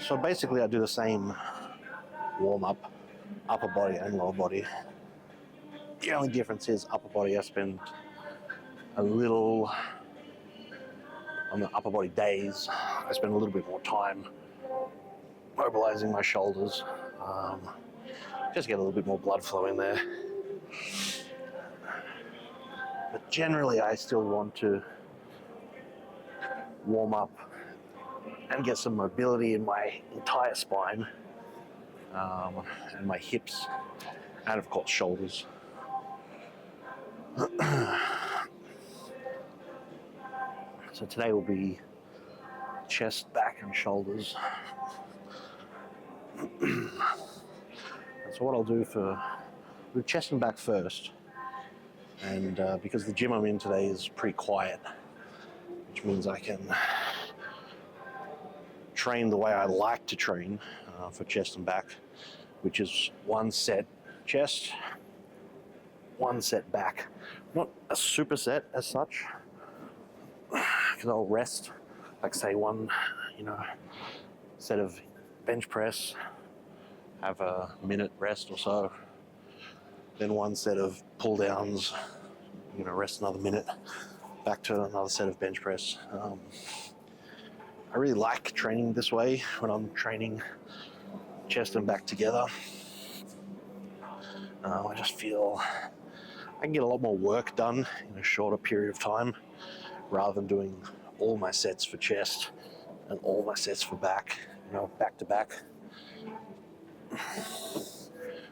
So basically I do the same warm-up, upper body and lower body. The only difference is upper body I spend a little, on the upper body days, I spend a little bit more time mobilizing my shoulders, just get a little bit more blood flow in there. But generally I still want to warm up and get some mobility in my entire spine, and my hips, and of course shoulders. So today will be chest, back and shoulders. And so what I'll do do chest and back first, and because the gym I'm in today is pretty quiet, which means I can train the way I like to train for chest and back, which is one set chest, one set back. Not a superset as such, because I'll rest, like say one, set of bench press, have a minute rest or so, then one set of pull downs, rest another minute, back to another set of bench press. I really like training this way when I'm training chest and back together. I just feel I can get a lot more work done in a shorter period of time, rather than doing all my sets for chest and all my sets for back, back to back.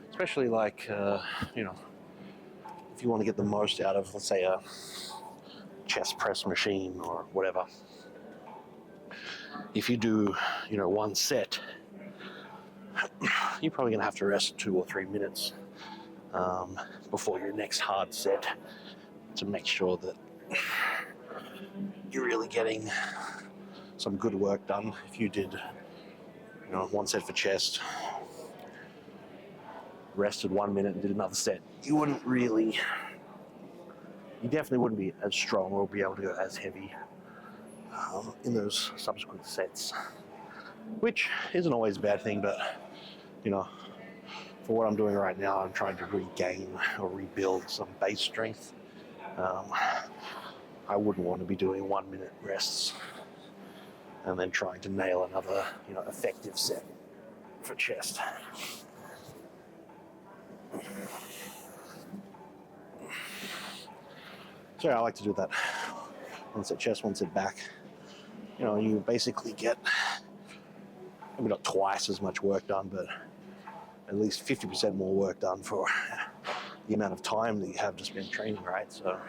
Especially like, if you want to get the most out of, let's say, a chest press machine or whatever. If you do, one set, you're probably going to have to rest 2 or 3 minutes before your next hard set to make sure that you're really getting some good work done. If you did, one set for chest, rested 1 minute and did another set, you definitely wouldn't be as strong or be able to go as heavy in those subsequent sets, which isn't always a bad thing, but for what I'm doing right now, I'm trying to regain or rebuild some base strength. I wouldn't want to be doing 1 minute rests and then trying to nail another, effective set for chest. So I like to do that. One set chest, one set back. You basically get maybe not twice as much work done, but at least 50% more work done for the amount of time that you have to spend training, right? So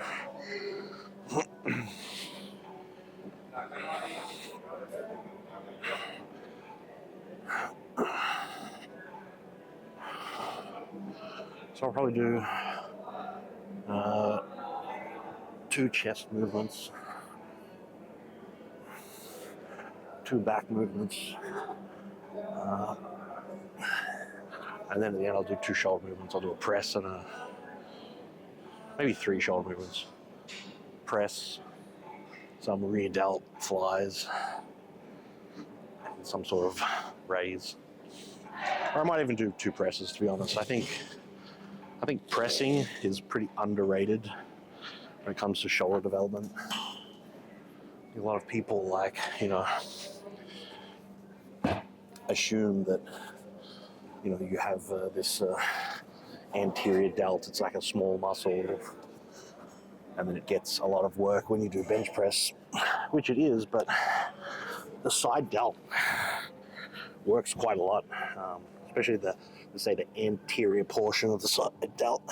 I'll probably do 2 chest movements, 2 back movements, and then at the end I'll do 2 shoulder movements. I'll do a press and maybe 3 shoulder movements. Press, some rear delt flies, and some sort of raise. Or I might even do 2 presses, to be honest. I think pressing is pretty underrated when it comes to shoulder development. A lot of people assume that you have this anterior delt. It's like a small muscle, and then it gets a lot of work when you do bench press, which it is, but the side delt works quite a lot, especially the anterior portion of the side delt.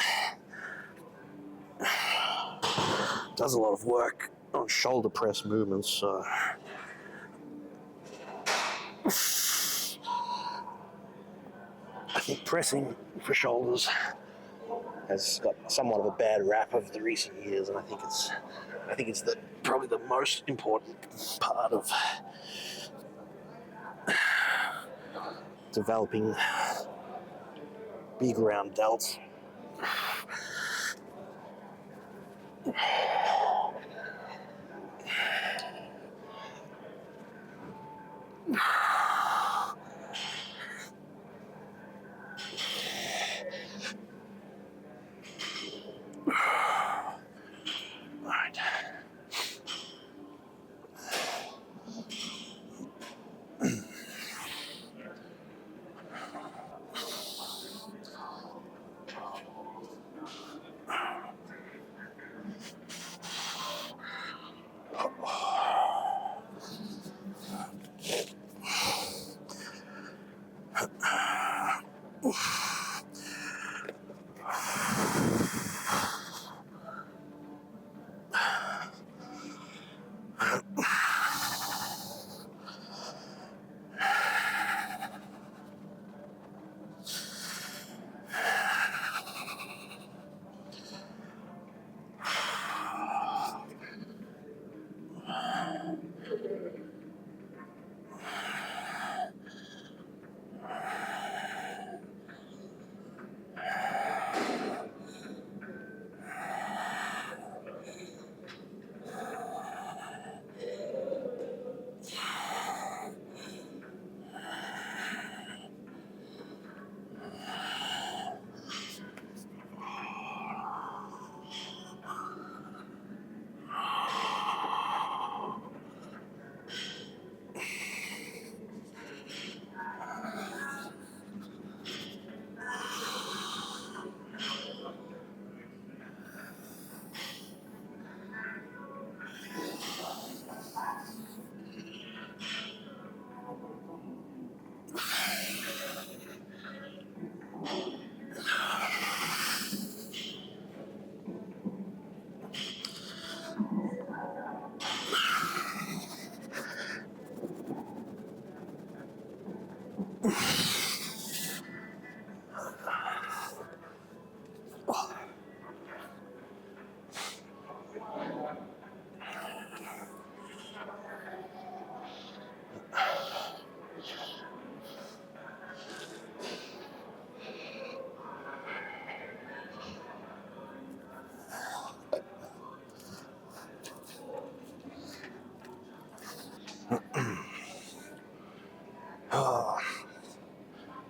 Does a lot of work on shoulder press movements, so I think pressing for shoulders has got somewhat of a bad rap of the recent years, and I think it's probably the most important part of developing big round delts.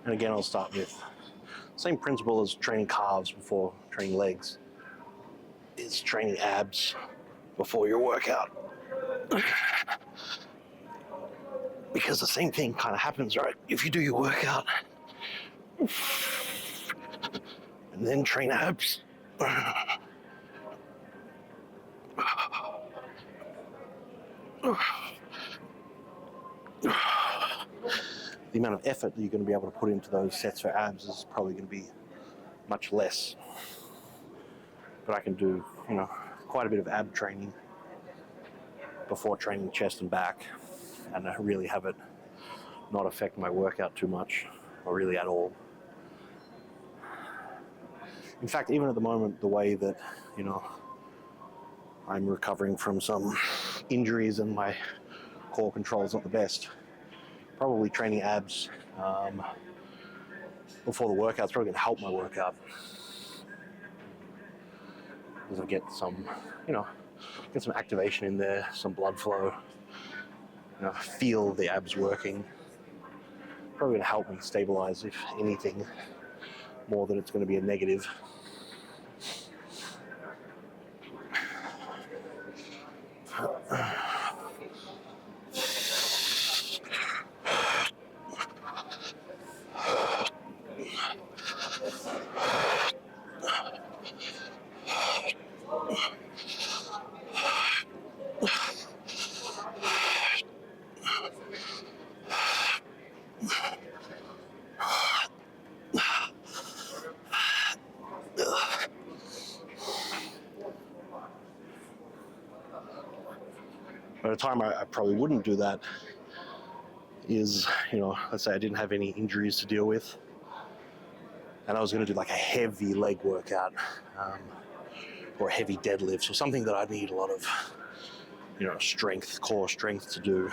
And again, I'll start with same principle as training calves before training legs, is training abs before your workout. Because the same thing kind of happens, right? If you do your workout and then train abs, the amount of effort that you're going to be able to put into those sets for abs is probably going to be much less. But I can do, quite a bit of ab training before training chest and back, and I really have it not affect my workout too much, or really at all. In fact, even at the moment, the way that, I'm recovering from some injuries and my core control is not the best, probably training abs before the workout is probably going to help my workout. Because I get some, get some activation in there, some blood flow, feel the abs working. Probably going to help me stabilize, if anything, more than it's going to be a negative. By the time I probably wouldn't do that is, let's say I didn't have any injuries to deal with, and I was going to do like a heavy leg workout, or a heavy deadlifts, or something that I need a lot of, strength, core strength to do.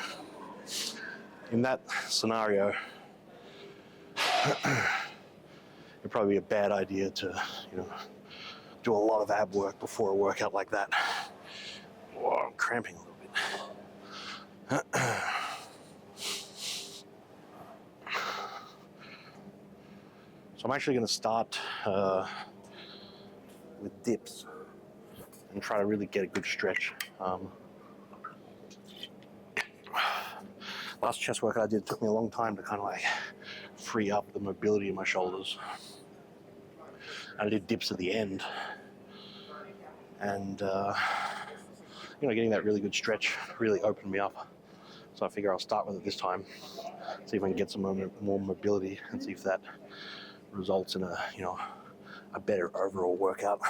In that scenario, it'd probably be a bad idea to, do a lot of ab work before a workout like that. Oh, I'm cramping a little bit. So I'm actually going to start with dips and try to really get a good stretch. Last chest workout I did took me a long time to kind of like free up the mobility in my shoulders. And I did dips at the end. And, getting that really good stretch really opened me up. So I figure I'll start with it this time, see if I can get some more mobility and see if that results in a better overall workout.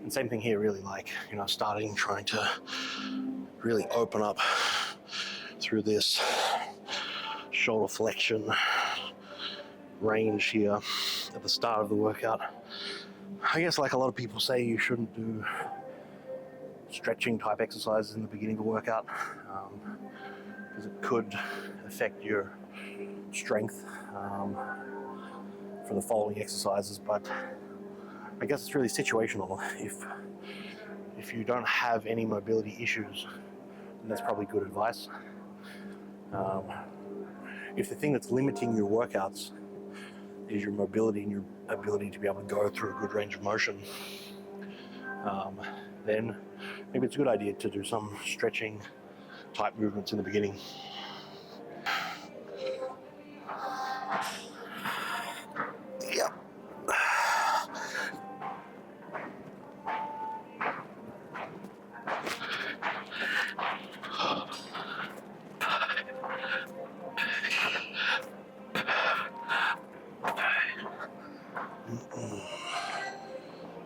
And same thing here, really, like, trying to really open up through this shoulder flexion range here at the start of the workout. I guess like a lot of people say, you shouldn't do stretching type exercises in the beginning of a workout because it could affect your strength for the following exercises. But I guess it's really situational. If you don't have any mobility issues, then that's probably good advice. If the thing that's limiting your workouts is your mobility and your ability to be able to go through a good range of motion, then maybe it's a good idea to do some stretching type movements in the beginning. Yeah.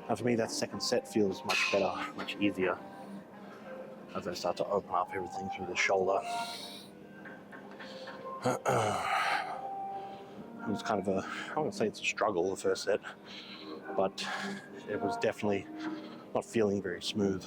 Now for me, that second set feels much better, much easier as I start to open up everything through the shoulder. It was kind of a, I wouldn't say it's a struggle, the first set, but it was definitely not feeling very smooth.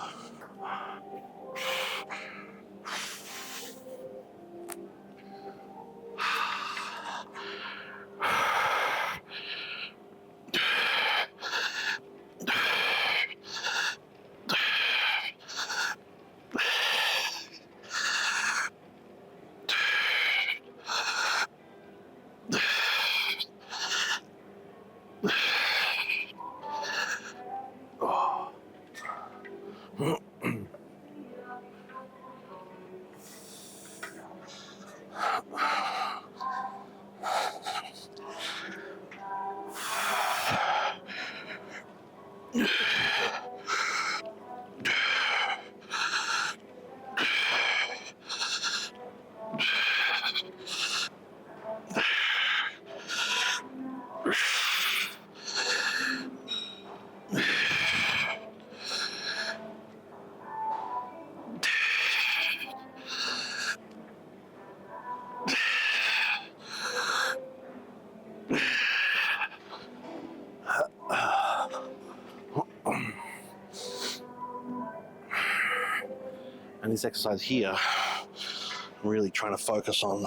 And this exercise here, I'm really trying to focus on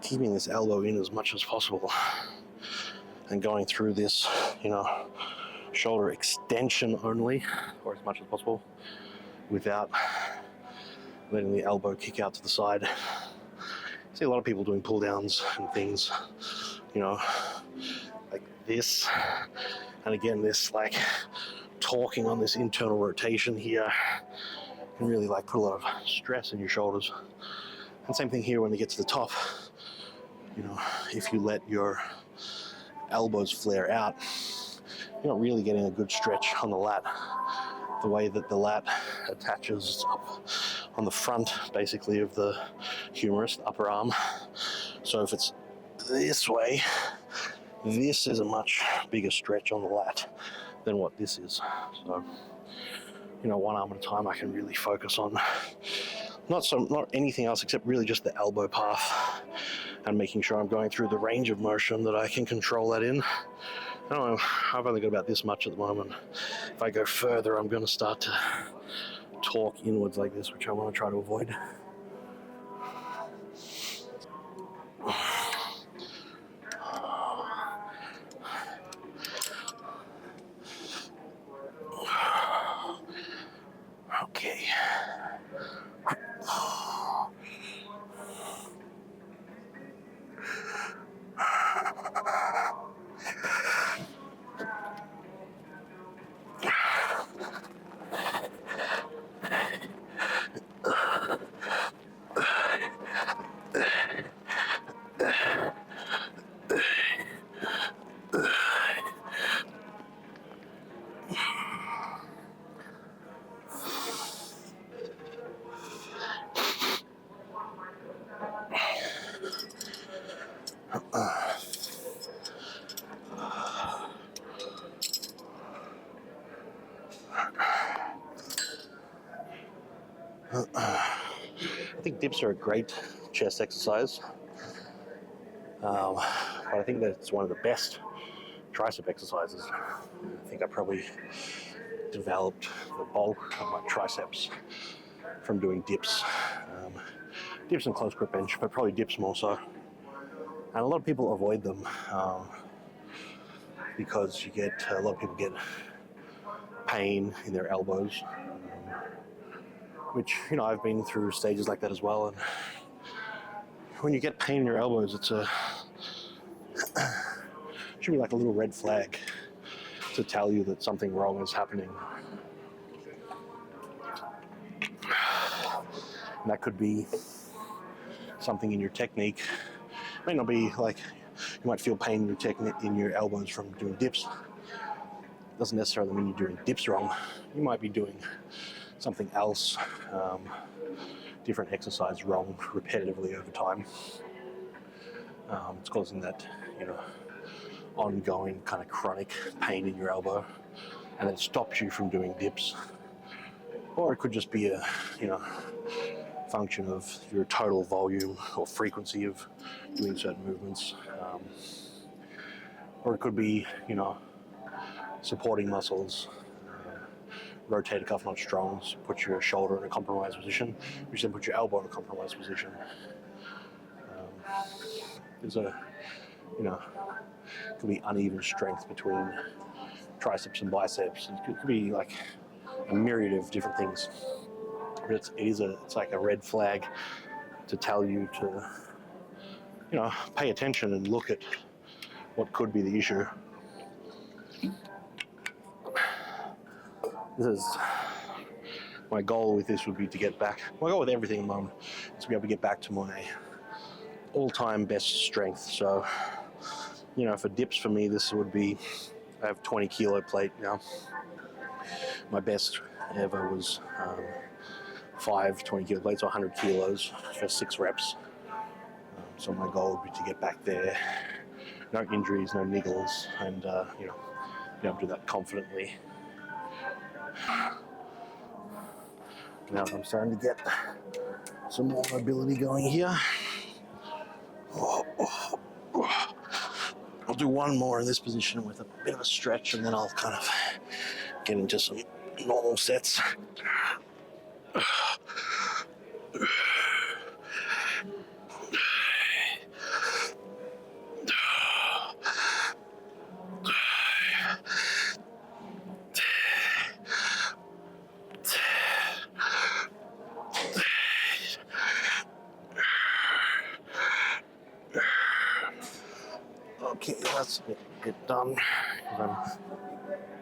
keeping this elbow in as much as possible and going through this, shoulder extension only, or as much as possible, without letting the elbow kick out to the side. I see a lot of people doing pull downs and things, like this, and again, this like torquing on this internal rotation here can really like put a lot of stress in your shoulders. And same thing here when you get to the top. If you let your elbows flare out, you're not really getting a good stretch on the lat. The way that the lat attaches up on the front, basically, of the humerus, the upper arm. So if it's this way, this is a much bigger stretch on the lat than what this is. So, one arm at a time, I can really focus on not anything else except really just the elbow path and making sure I'm going through the range of motion that I can control that in. I don't know, I've only got about this much at the moment. If I go further, I'm going to start to torque inwards like this, which I want to try to avoid. Okay. I think dips are a great chest exercise, but I think that it's one of the best tricep exercises. I think I probably developed the bulk of my triceps from doing dips. Dips and close grip bench, but probably dips more so. And a lot of people avoid them because a lot of people get pain in their elbows, which, I've been through stages like that as well. And when you get pain in your elbows, it should be like a little red flag to tell you that something wrong is happening. And that could be something in your technique. It may not be like you might feel pain in your technique in your elbows from doing dips. It doesn't necessarily mean you're doing dips wrong. You might be doing something else, different exercise wrong repetitively over time. It's causing that, ongoing kind of chronic pain in your elbow, and it stops you from doing dips. Or it could just be a, function of your total volume or frequency of doing certain movements. Or it could be, supporting muscles, rotator cuff not strong, so put your shoulder in a compromised position, which then put your elbow in a compromised position. There's could be uneven strength between triceps and biceps. It could be like a myriad of different things. But it's like a red flag to tell you to, pay attention and look at what could be the issue. My goal with this would be to get back. My goal with everything at the moment is to be able to get back to my all-time best strength. So, for dips for me, this would be, I have 20 kilo plate now. My best ever was 5 20 kilo plates, or 100 kilos for 6 reps. So my goal would be to get back there. No injuries, no niggles, and, be able to do that confidently. Now I'm starting to get some more mobility going here. I'll do one more in this position with a bit of a stretch, and then I'll kind of get into some normal sets. Okay, that's a bit done. I'm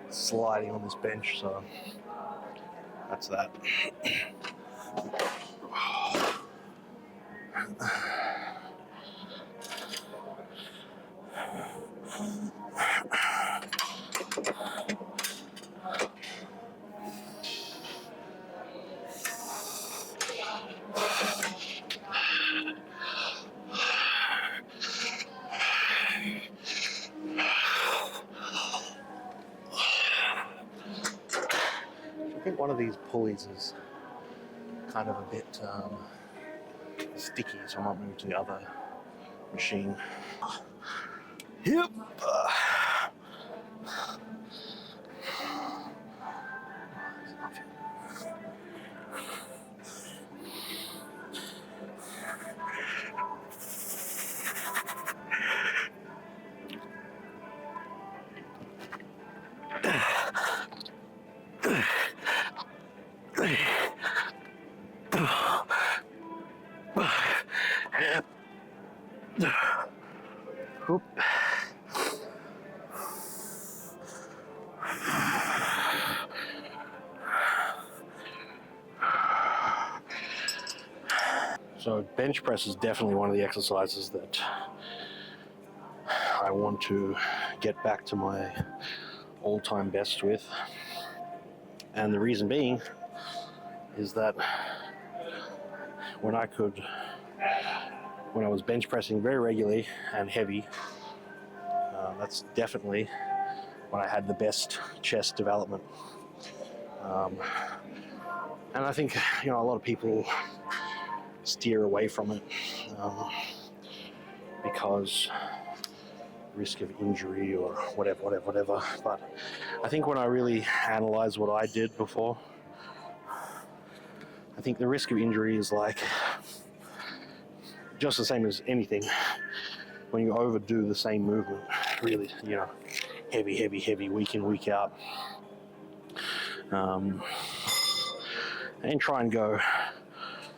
sliding on this bench, so that's that. I think one of these pulleys is kind of a bit sticky, so I might move to the other machine. Yep. Oop. So bench press is definitely one of the exercises that I want to get back to my all-time best with. And the reason being is that when I was bench pressing very regularly and heavy, that's definitely when I had the best chest development. And I think, a lot of people steer away from it because risk of injury or whatever. But I think when I really analyze what I did before, I think the risk of injury is like just the same as anything. When you overdo the same movement, really, heavy, week in, week out, and try and go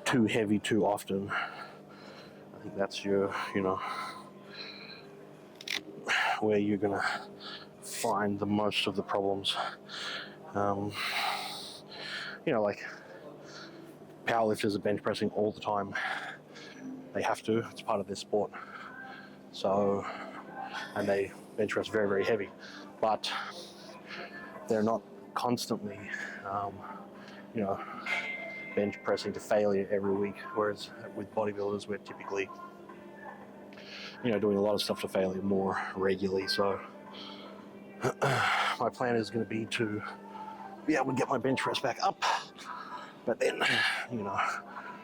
too heavy too often. I think that's where you're gonna find the most of the problems. Like powerlifters are bench pressing all the time. They have to, it's part of their sport. So, and they bench press very, very heavy, but they're not constantly, bench pressing to failure every week. Whereas with bodybuilders, we're typically, doing a lot of stuff to failure more regularly. So my plan is going to be to be able to get my bench press back up, but then,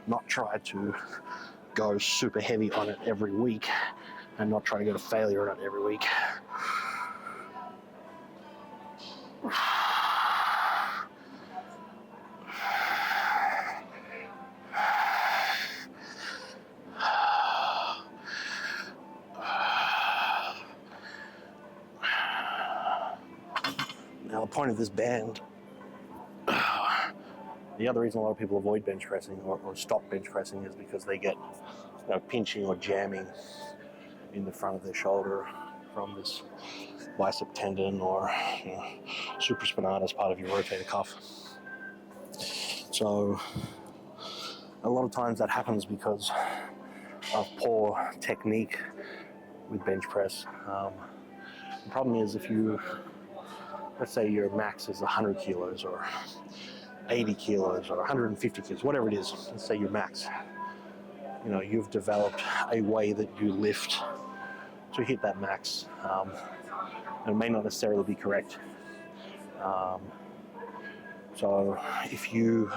not try to go super heavy on it every week and not try to go to failure on it every week. Now the point of this band, the other reason a lot of people avoid bench pressing or stop bench pressing is because they get pinching or jamming in the front of their shoulder from this bicep tendon or supraspinatus, part of your rotator cuff. So a lot of times that happens because of poor technique with bench press. The problem is if let's say your max is 100 kilos or 80 kilos or 150 kilos, whatever it is, let's say your max, you've developed a way that you lift to hit that max, and it may not necessarily be correct. So if you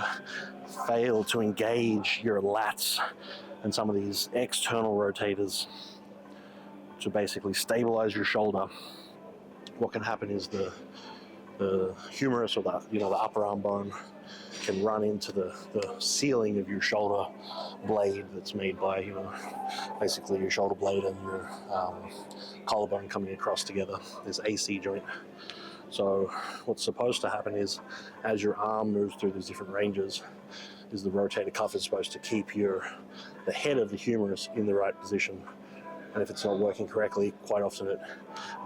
fail to engage your lats and some of these external rotators to basically stabilize your shoulder, what can happen is the humerus or the upper arm bone can run into the ceiling of your shoulder blade that's made by basically your shoulder blade and your collarbone coming across together, this AC joint. So what's supposed to happen is as your arm moves through these different ranges, is the rotator cuff is supposed to keep the head of the humerus in the right position. And if it's not working correctly, quite often it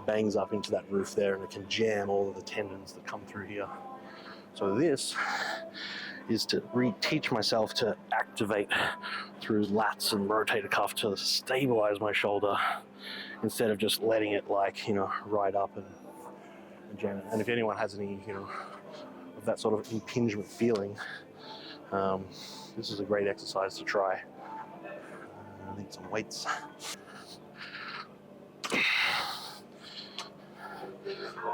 bangs up into that roof there and it can jam all of the tendons that come through here. So this is to reteach myself to activate through lats and rotator cuff to stabilize my shoulder instead of just letting it ride up and jam it. And if anyone has any, of that sort of impingement feeling, this is a great exercise to try. I need some weights.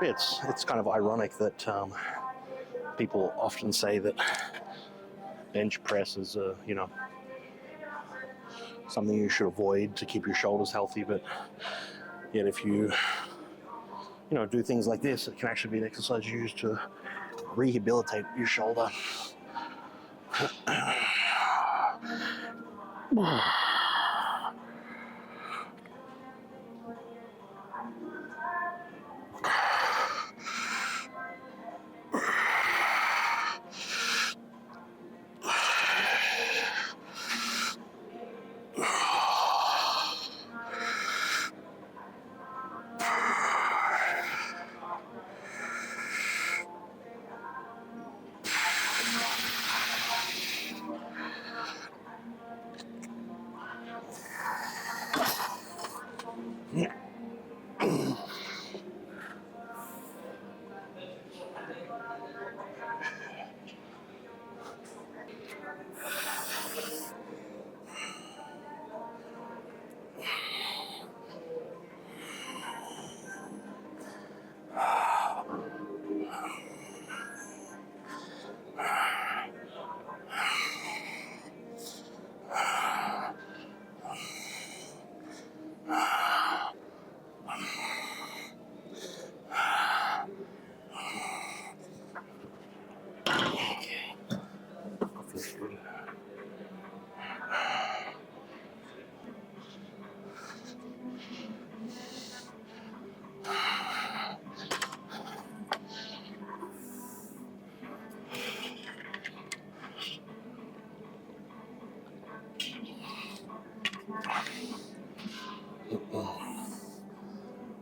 It's kind of ironic that people often say that bench press is something you should avoid to keep your shoulders healthy, but yet if you do things like this, it can actually be an exercise used to rehabilitate your shoulder.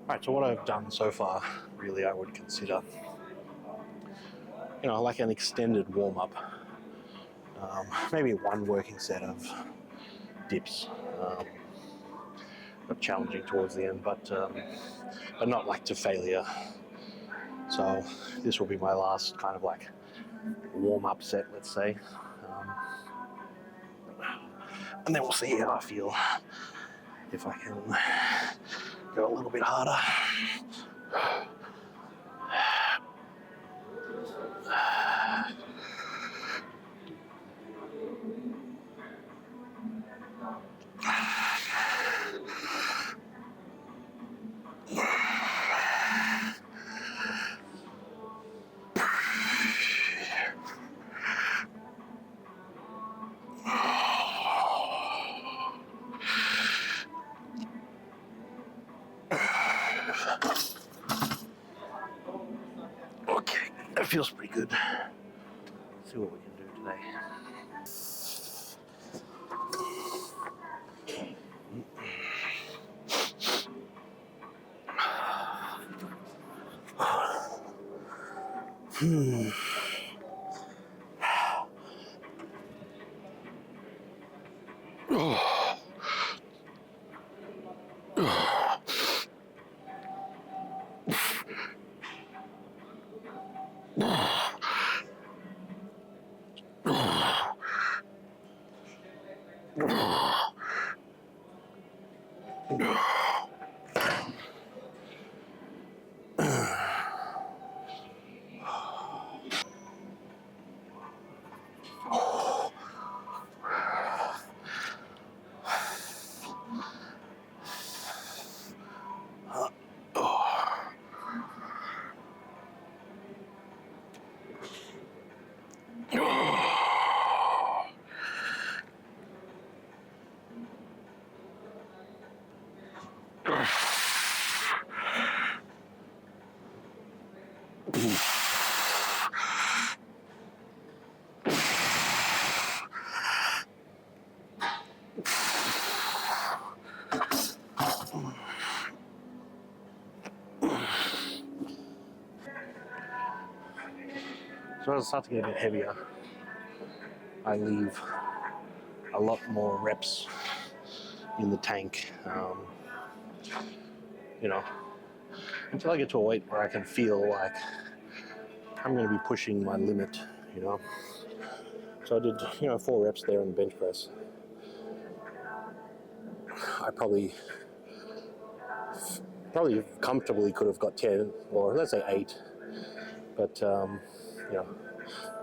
Right, so what I've done so far, really, I would consider, like an extended warm-up. Maybe one working set of dips. Not challenging towards the end, but not like to failure. So this will be my last kind of like warm-up set, let's say. And then we'll see how I feel. If I can go a little bit harder. Okay, that feels pretty good. Let's see what we can do today. So as I start to get a bit heavier, I leave a lot more reps in the tank, until I get to a weight where I can feel like I'm going to be pushing my limit, So I did, 4 reps there on the bench press. I probably comfortably could have got 10, or let's say 8, but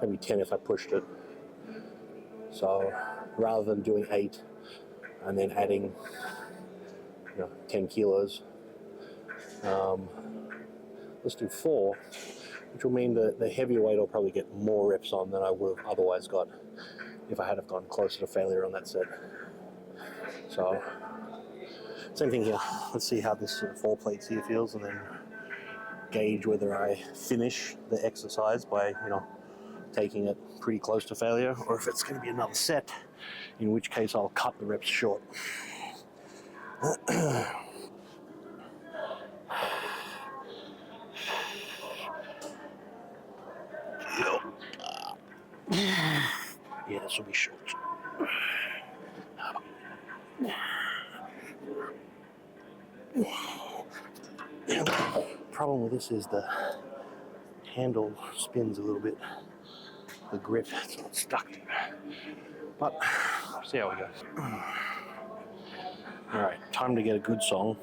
maybe 10 if I pushed it. So rather than doing 8 and then adding 10 kilos, let's do 4, which will mean that the heavier weight will probably get more reps on than I would have otherwise got if I had have gone closer to failure on that set. So same thing here. Let's see how this 4 plates here feels, and then gauge whether I finish the exercise by taking it pretty close to failure, or if it's going to be another set, in which case I'll cut the reps short. Yeah, this will be short. The problem with this is the handle spins a little bit. The grip, it's not stuck. But we'll see how we go. Alright, time to get a good song.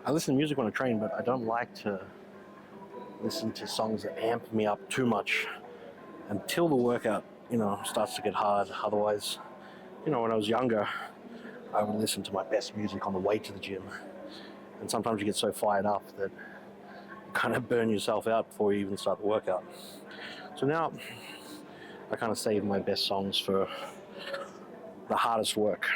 I listen to music when I train, but I don't like to listen to songs that amp me up too much until the workout, starts to get hard. Otherwise, when I was younger, I would listen to my best music on the way to the gym. And sometimes you get so fired up that you kind of burn yourself out before you even start the workout. So now I kind of save my best songs for the hardest work.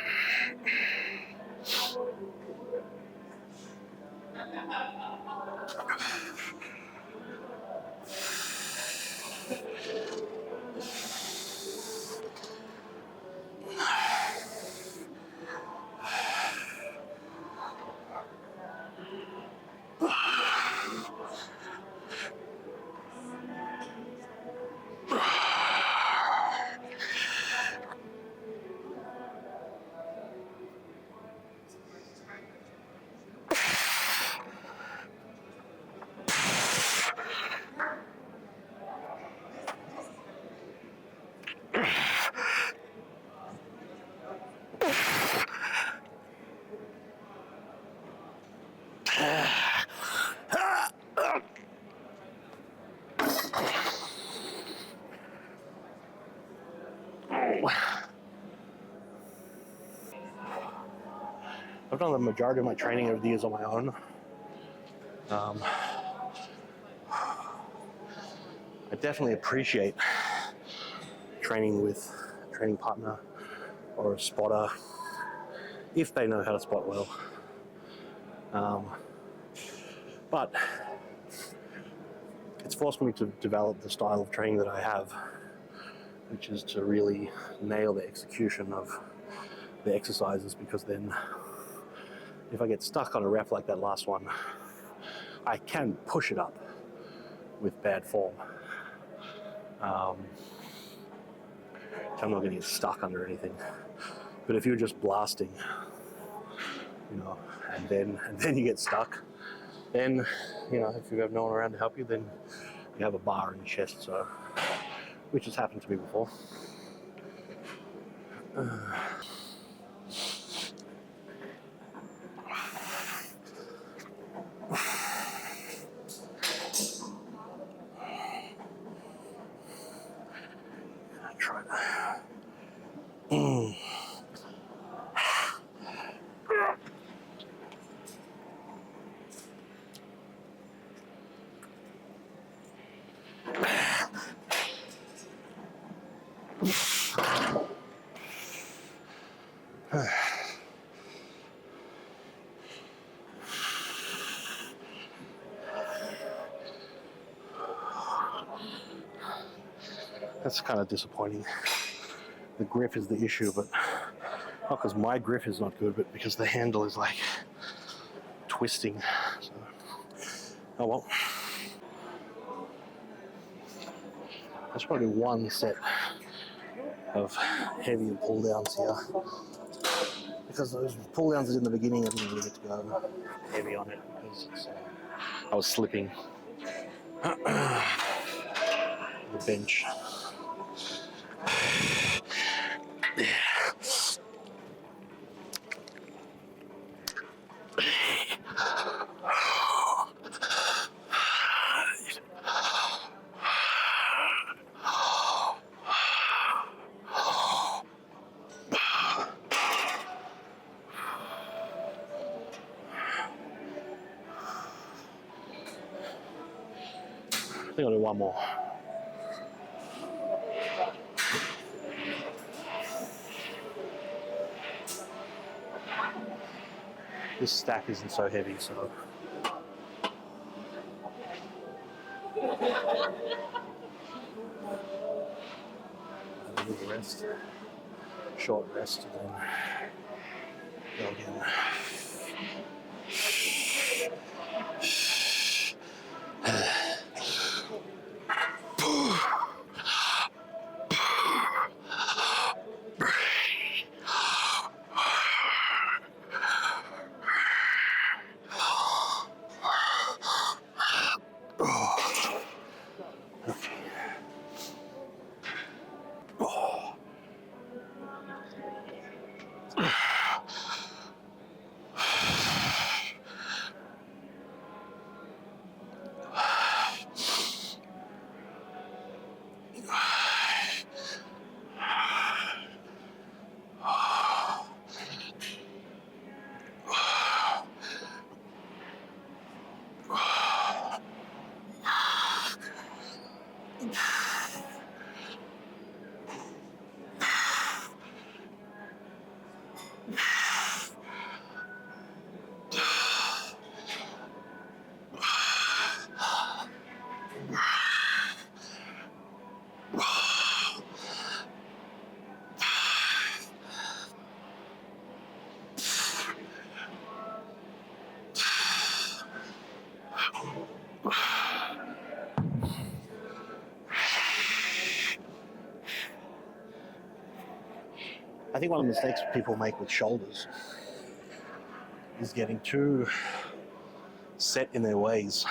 I've done the majority of my training over the years on my own. I definitely appreciate training with a training partner or a spotter if they know how to spot well. But it's forced me to develop the style of training that I have, which is to really nail the execution of the exercises, because then if I get stuck on a rep like that last one, I can push it up with bad form. So I'm not going to get stuck under anything. But if you're just blasting, and then you get stuck, then, if you have no one around to help you, then you have a bar in your chest, so, which has happened to me before. Try that. That's kind of disappointing. The grip is the issue, but not because my grip is not good, but because the handle is like twisting. So, oh well. That's probably one set of heavy pull downs here, because those pull downs in the beginning I didn't really get to go heavy on it because I was slipping the bench. I think I'll do one more. This stack isn't so heavy, so a little rest, short rest, and then go again. I think one of the mistakes people make with shoulders is getting too set in their ways.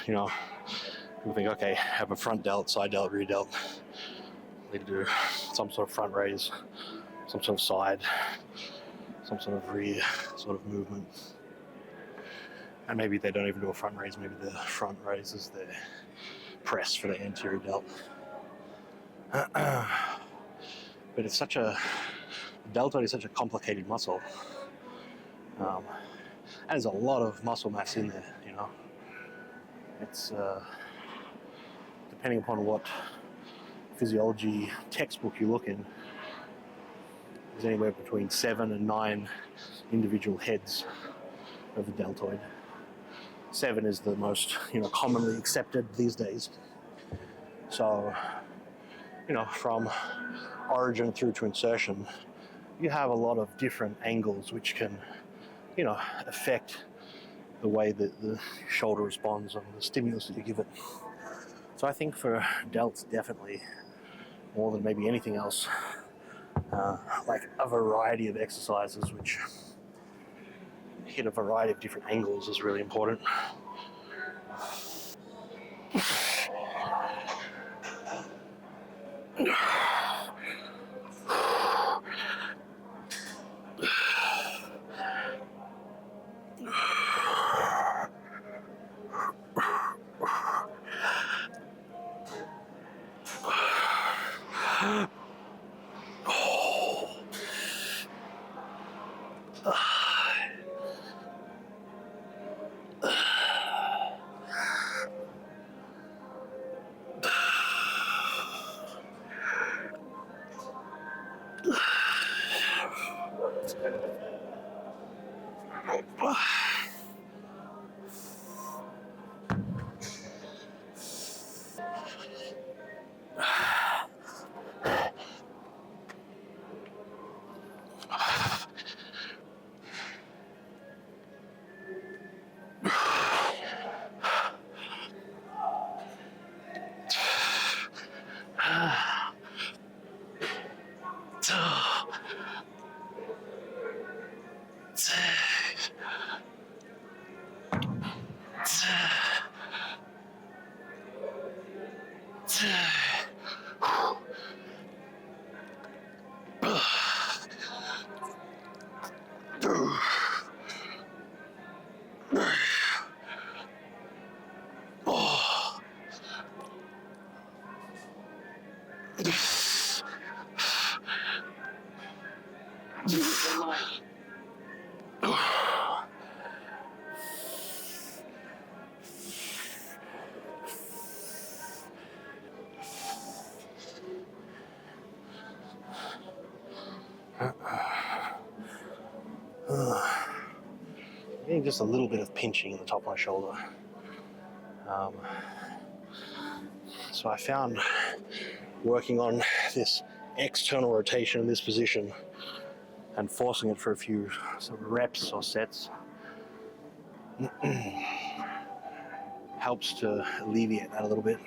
People think, okay, have a front delt, side delt, rear delt. Need to do some sort of front raise, some sort of side, some sort of rear sort of movement. And maybe they don't even do a front raise, maybe the front raise is their press for the anterior delt. But it's such a deltoid is such a complicated muscle. There's a lot of muscle mass in there, you know. It's depending upon what physiology textbook you look in, there's anywhere between 7 and 9 individual heads of the deltoid. 7 is the most, you know, commonly accepted these days. So, you know, from origin through to insertion, you have a lot of different angles which can, you know, affect the way that the shoulder responds and the stimulus that you give it. So I think for delts, definitely more than maybe anything else, like a variety of exercises which hit a variety of different angles is really important. Getting just a little bit of pinching in the top of my shoulder. So I found working on this external rotation in this position and forcing it for a few sort of reps or sets helps to alleviate that a little bit.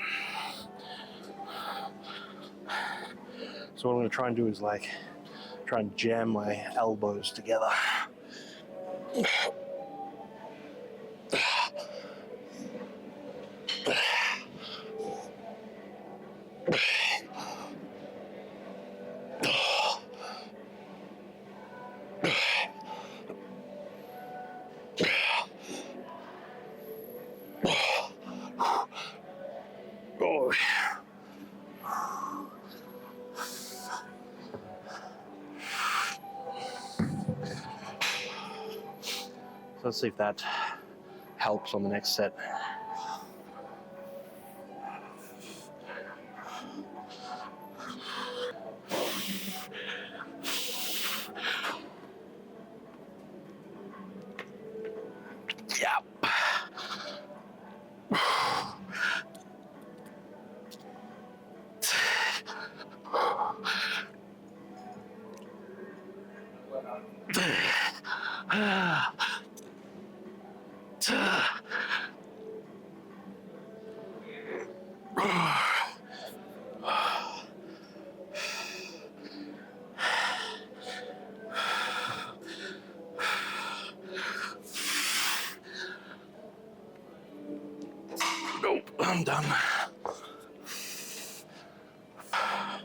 So what I'm going to try and do is like try and jam my elbows together. So let's see if that helps on the next set. Yeah. Nope, I'm done. I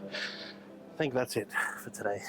think that's it for today.